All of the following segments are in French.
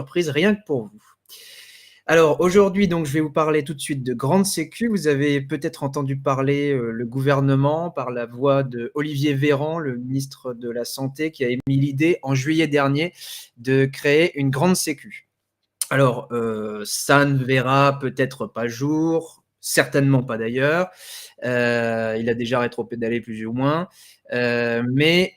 entreprise rien que pour vous. Alors aujourd'hui, donc, je vais vous parler tout de suite de grande sécu. Vous avez peut-être entendu parler, le gouvernement par la voix de Olivier Véran, le ministre de la Santé, qui a émis l'idée en juillet dernier de créer une grande sécu. Alors, ça ne verra peut-être pas le jour, certainement pas d'ailleurs. Il a déjà rétropédalé plus ou moins, mais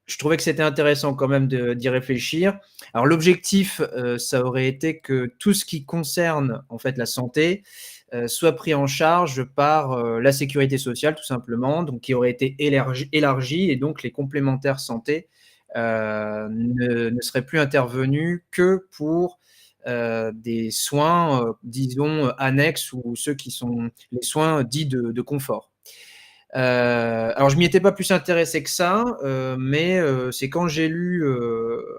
je trouvais que c'était intéressant quand même d'y réfléchir. Alors l'objectif, ça aurait été que tout ce qui concerne en fait la santé, soit pris en charge par, la sécurité sociale tout simplement, donc qui aurait été élargi et donc les complémentaires santé, ne seraient plus intervenus que pour, des soins, disons, annexes ou ceux qui sont les soins dits de confort. Alors je m'y étais pas plus intéressé que ça, mais c'est quand j'ai lu,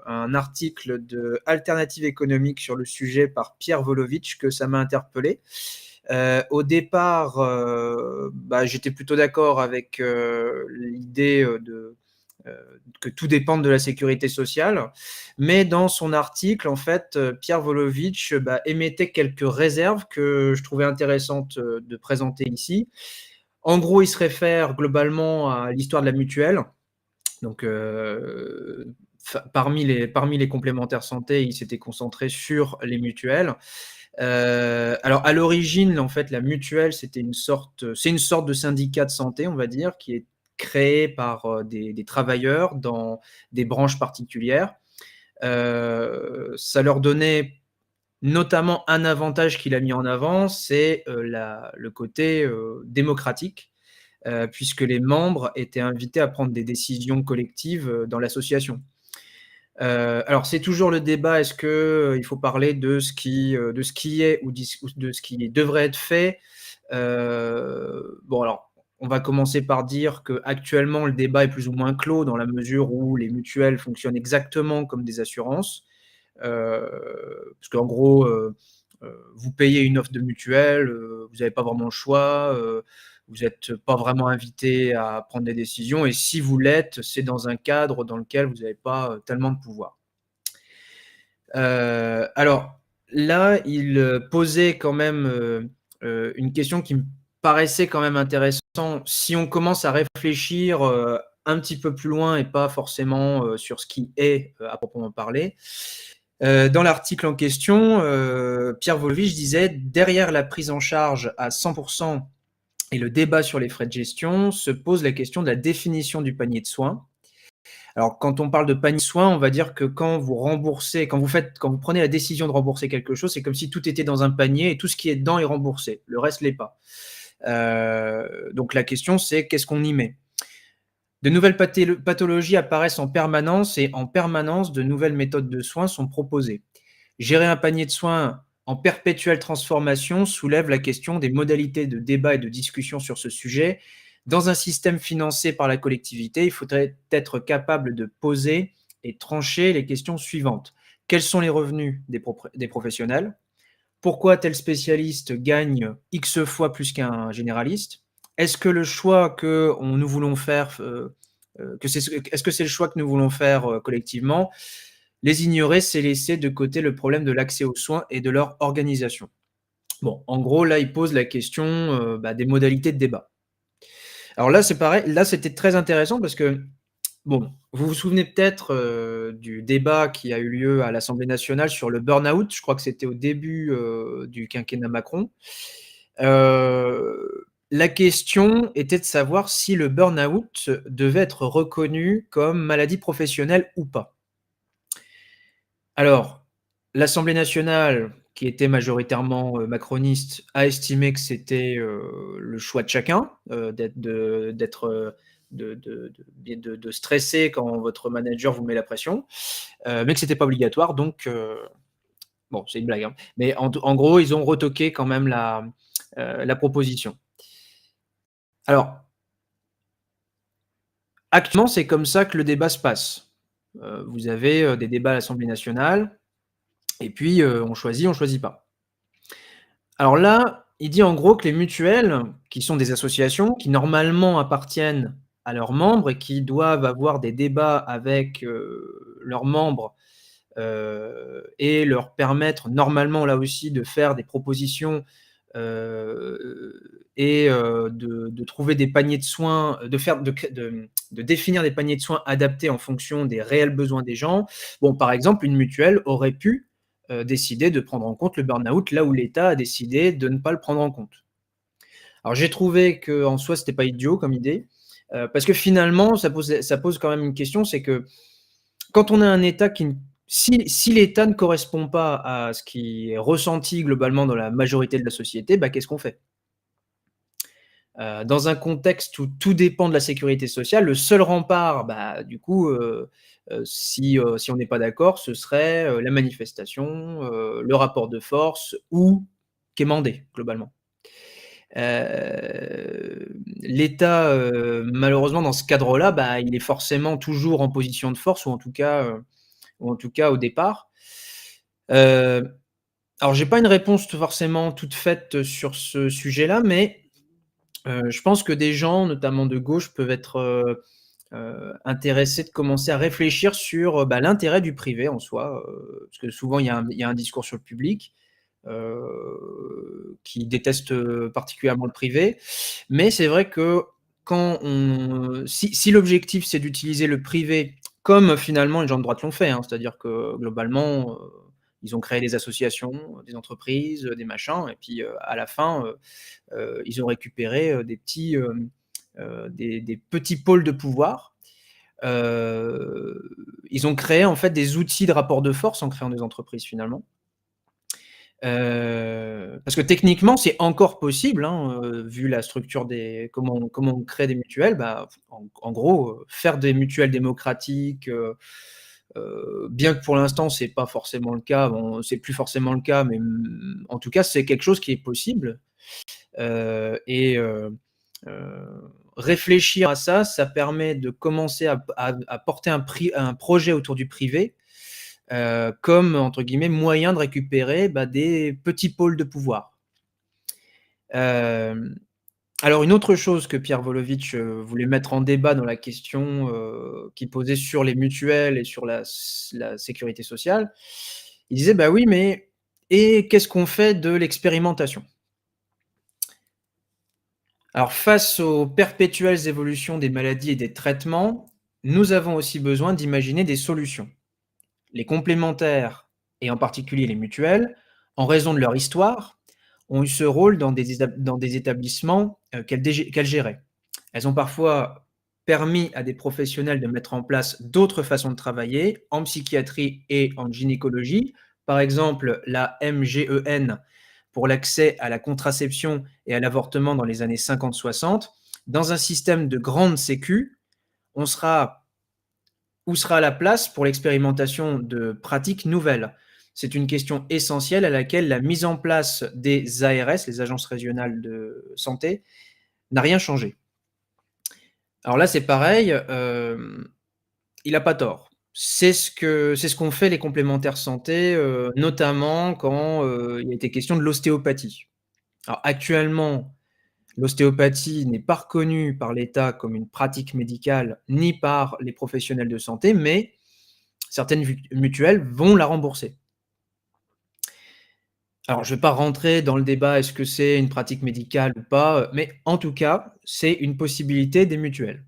un article de Alternative économique sur le sujet par Pierre Volovitch que ça m'a interpellé. Au départ, j'étais plutôt d'accord avec, l'idée, que tout dépende de la sécurité sociale, mais dans son article, en fait, Pierre Volovitch, émettait quelques réserves que je trouvais intéressantes, de présenter ici. En gros, il se réfère globalement à l'histoire de la mutuelle. Donc, parmi les complémentaires santé, il s'était concentré sur les mutuelles. Alors à l'origine, en fait, la mutuelle, c'est une sorte de syndicat de santé, on va dire, qui est créé par, des travailleurs dans des branches particulières. Ça leur donnait notamment un avantage qu'il a mis en avant, c'est, le côté, démocratique, puisque les membres étaient invités à prendre des décisions collectives, dans l'association. Alors c'est toujours le débat, est-ce que, il faut parler de ce qui est ou de ce qui devrait être fait? Bon alors, on va commencer par dire qu'actuellement le débat est plus ou moins clos dans la mesure où les mutuelles fonctionnent exactement comme des assurances. Parce qu'en gros, vous payez une offre de mutuelle, vous n'avez pas vraiment le choix, vous n'êtes pas vraiment invité à prendre des décisions et si vous l'êtes, c'est dans un cadre dans lequel vous n'avez pas, tellement de pouvoir. Alors là, il, posait quand même, une question qui me paraissait quand même intéressant. Si on commence à réfléchir, un petit peu plus loin et pas forcément, sur ce qui est, à proprement parler. Dans l'article en question, Pierre Volovich disait: «Derrière la prise en charge à 100 et le débat sur les frais de gestion, se pose la question de la définition du panier de soins». Alors, quand on parle de panier de soins, on va dire que quand vous prenez la décision de rembourser quelque chose, c'est comme si tout était dans un panier et tout ce qui est dedans est remboursé. Le reste l'est pas. Donc la question, c'est qu'est-ce qu'on y met? De nouvelles pathologies apparaissent en permanence et en permanence, de nouvelles méthodes de soins sont proposées. Gérer un panier de soins en perpétuelle transformation soulève la question des modalités de débat et de discussion sur ce sujet. Dans un système financé par la collectivité, il faudrait être capable de poser et trancher les questions suivantes. Quels sont les revenus des professionnels? Pourquoi tel spécialiste gagne X fois plus qu'un généraliste? Est-ce que le choix que nous voulons faire, est-ce que c'est le choix que nous voulons faire collectivement? Les ignorer, c'est laisser de côté le problème de l'accès aux soins et de leur organisation. Bon, en gros, là, il pose la question des modalités de débat. Alors là, c'est pareil, là, c'était très intéressant parce que, bon, vous vous souvenez peut-être du débat qui a eu lieu à l'Assemblée nationale sur le burn-out. Je crois que c'était au début du quinquennat Macron. La question était de savoir si le burn-out devait être reconnu comme maladie professionnelle ou pas. Alors, l'Assemblée nationale, qui était majoritairement, macroniste, a estimé que c'était, le choix de chacun, de stresser quand votre manager vous met la pression, mais que c'était pas obligatoire donc bon, c'est une blague, hein, mais en gros, ils ont retoqué quand même la proposition. Alors, actuellement, c'est comme ça que le débat se passe. Vous avez, des débats à l'Assemblée nationale et puis, on choisit pas. Alors là, il dit en gros que les mutuelles, qui sont des associations, qui normalement appartiennent à leurs membres et qui doivent avoir des débats avec, leurs membres, et leur permettre normalement là aussi de faire des propositions, et de trouver des paniers de soins, de définir des paniers de soins adaptés en fonction des réels besoins des gens. Bon, par exemple, une mutuelle aurait pu, décider de prendre en compte le burn-out là où l'État a décidé de ne pas le prendre en compte. Alors j'ai trouvé qu'en soi, c'était pas idiot comme idée, parce que finalement, ça pose quand même une question, c'est que quand on a un État qui ne si l'État ne correspond pas à ce qui est ressenti globalement dans la majorité de la société, bah, qu'est-ce qu'on fait? Dans un contexte où tout dépend de la sécurité sociale, le seul rempart, bah, du coup, si on n'est pas d'accord, ce serait, la manifestation, le rapport de force ou quémander globalement. L'État, malheureusement dans ce cadre-là, bah, il est forcément toujours en position de force ou en tout cas au départ. Heu, alors j'ai pas une réponse forcément toute faite sur ce sujet-là, mais je pense que des gens, notamment de gauche, peuvent être, intéressés de commencer à réfléchir sur, bah, l'intérêt du privé en soi, parce que souvent il y a un discours sur le public, qui déteste, particulièrement le privé. Mais c'est vrai que quand on si l'objectif c'est d'utiliser le privé comme finalement les gens de droite l'ont fait, hein, c'est-à-dire que globalement, ils ont créé des associations, des entreprises, des machins et puis, à la fin, ils ont récupéré, des petits pôles de pouvoir. Ils ont créé en fait des outils de rapport de force en créant des entreprises finalement. Parce que techniquement, c'est encore possible, hein, vu la structure des comment on crée des mutuelles, bah, en gros, faire des mutuelles démocratiques, bien que pour l'instant, c'est pas forcément le cas, bon, c'est plus forcément le cas, mais, en tout cas, c'est quelque chose qui est possible, et heu, réfléchir à ça, ça permet de commencer à porter un projet autour du privé, comme entre guillemets «moyen de récupérer, bah, des petits pôles de pouvoir». Hem, alors une autre chose que Pierre Wolovitch, voulait mettre en débat dans la question, qu'il posait sur les mutuelles et sur la sécurité sociale, il disait: «Bah, oui, mais et qu'est-ce qu'on fait de l'expérimentation?» Alors face aux perpétuelles évolutions des maladies et des traitements, nous avons aussi besoin d'imaginer des solutions. Les complémentaires, et en particulier les mutuelles, en raison de leur histoire, ont eu ce rôle dans des établissements, qu'elles géraient. Elles ont parfois permis à des professionnels de mettre en place d'autres façons de travailler en psychiatrie et en gynécologie. Par exemple, la MGEN pour l'accès à la contraception et à l'avortement dans les années 50-60. Dans un système de grande sécu, on sera où sera la place pour l'expérimentation de pratiques nouvelles? C'est une question essentielle à laquelle la mise en place des ARS, les agences régionales de santé, n'a rien changé. Alors là, c'est pareil, il a pas tort. C'est ce qu'ont fait les complémentaires santé, notamment quand, il a été question de l'ostéopathie. Alors actuellement, l'ostéopathie n'est pas reconnue par l'État comme une pratique médicale, ni par les professionnels de santé, mais certaines mutuelles vont la rembourser. Alors, je ne vais pas rentrer dans le débat, est-ce que c'est une pratique médicale ou pas, mais en tout cas, c'est une possibilité des mutuelles.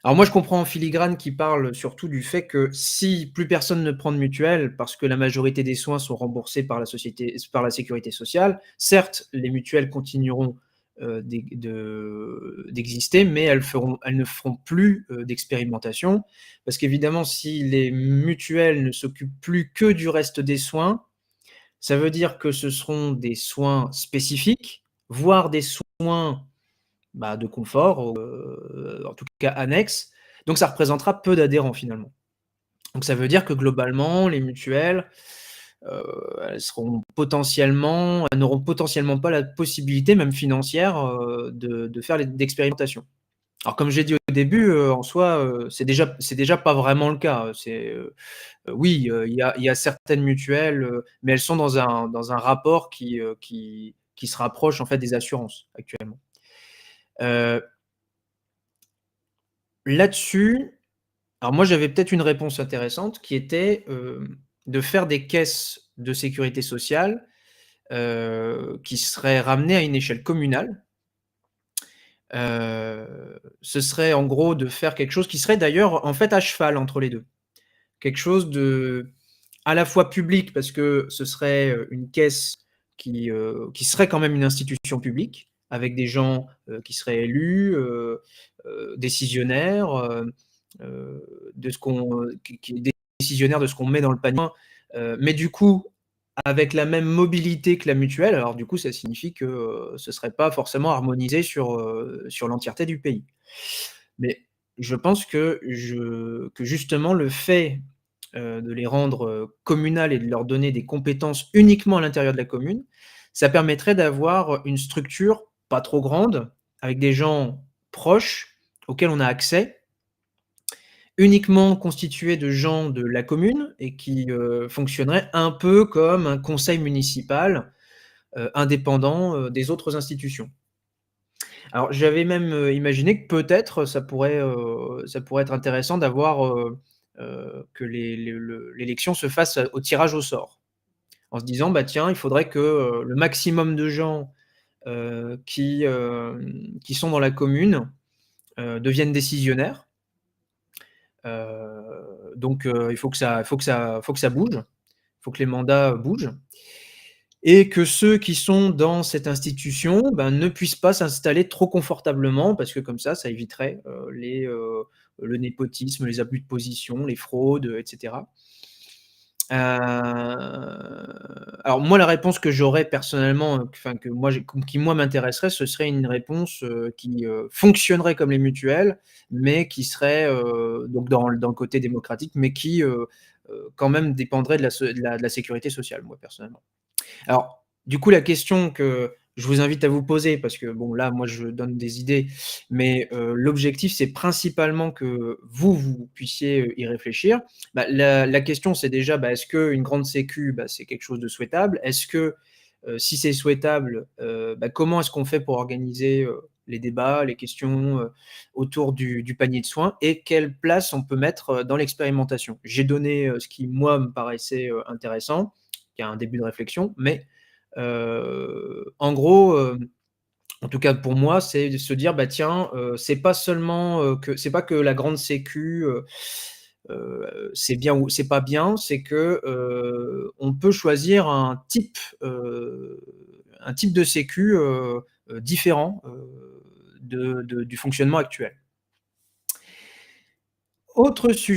Alors moi, je comprends en filigrane qui parle surtout du fait que si plus personne ne prend de mutuelle parce que la majorité des soins sont remboursés par la sécurité sociale, certes, les mutuelles continueront, d'exister, mais elles ne feront plus, d'expérimentation. Parce qu'évidemment, si les mutuelles ne s'occupent plus que du reste des soins, ça veut dire que ce seront des soins spécifiques, voire des soins, bah, de confort, en tout cas annexes, donc ça représentera peu d'adhérents finalement. Donc ça veut dire que globalement, les mutuelles, elles n'auront potentiellement pas la possibilité, même financière, de faire d'expérimentation. Alors comme j'ai dit au début, en soi, c'est déjà pas vraiment le cas, oui, il y a certaines mutuelles, mais elles sont dans un rapport qui se rapproche en fait des assurances actuellement. Heu, là-dessus, Alors moi, j'avais peut-être une réponse intéressante qui était, de faire des caisses de sécurité sociale, qui seraient ramenées à une échelle communale. Ce serait en gros de faire quelque chose qui serait d'ailleurs en fait à cheval entre les 2. Quelque chose de à la fois public parce que ce serait, une caisse qui serait quand même une institution publique avec des gens, qui seraient élus, décisionnaires, de ce qu'on, qui décisionnaires de ce qu'on met dans le panier, mais du coup avec la même mobilité que la mutuelle, alors du coup, ça signifie que, ce serait pas forcément harmonisé sur l'entièreté du pays. Mais je pense que justement le fait, de les rendre, communales et de leur donner des compétences uniquement à l'intérieur de la commune, ça permettrait d'avoir une structure pas trop grande, avec des gens proches auxquels on a accès, uniquement constituée de gens de la commune et qui, fonctionnerait un peu comme un conseil municipal, indépendant, des autres institutions. Alors j'avais même, imaginé que peut-être ça pourrait être intéressant d'avoir, que l'élection se fasse, au tirage au sort. En se disant: «Bah tiens, il faudrait que, le maximum de gens, qui sont dans la commune, deviennent décisionnaires». Donc il faut que ça bouge, il faut que les mandats bougent et que ceux qui sont dans cette institution, ben, ne puissent pas s'installer trop confortablement parce que comme ça éviterait, le népotisme, les abus de position, les fraudes, et cetera. Alors moi, la réponse que j'aurais personnellement, enfin que moi j'ai qui moi m'intéresserait, ce serait une réponse, qui, fonctionnerait comme les mutuelles, mais qui serait, donc dans le côté démocratique, mais qui, quand même dépendrait de la sécurité sociale, moi personnellement. Alors, du coup, la question que je vous invite à vous poser, parce que bon, là, moi, je donne des idées, mais l'objectif, c'est principalement que vous puissiez, y réfléchir. Bah, la question, c'est déjà, bah, est-ce qu'une grande sécu, bah, c'est quelque chose de souhaitable? Est-ce que, si c'est souhaitable, bah, comment est-ce qu'on fait pour organiser, les débats, les questions, autour du panier de soins et quelle place on peut mettre, dans l'expérimentation? J'ai donné, ce qui, moi, me paraissait, intéressant. Il y a un début de réflexion, mais en gros, en tout cas pour moi, c'est de se dire: «Bah tiens, c'est pas seulement, que c'est pas que la grande sécu, c'est bien ou c'est pas bien, c'est que, on peut choisir un type de sécu, différent, du fonctionnement actuel». Autre sujet.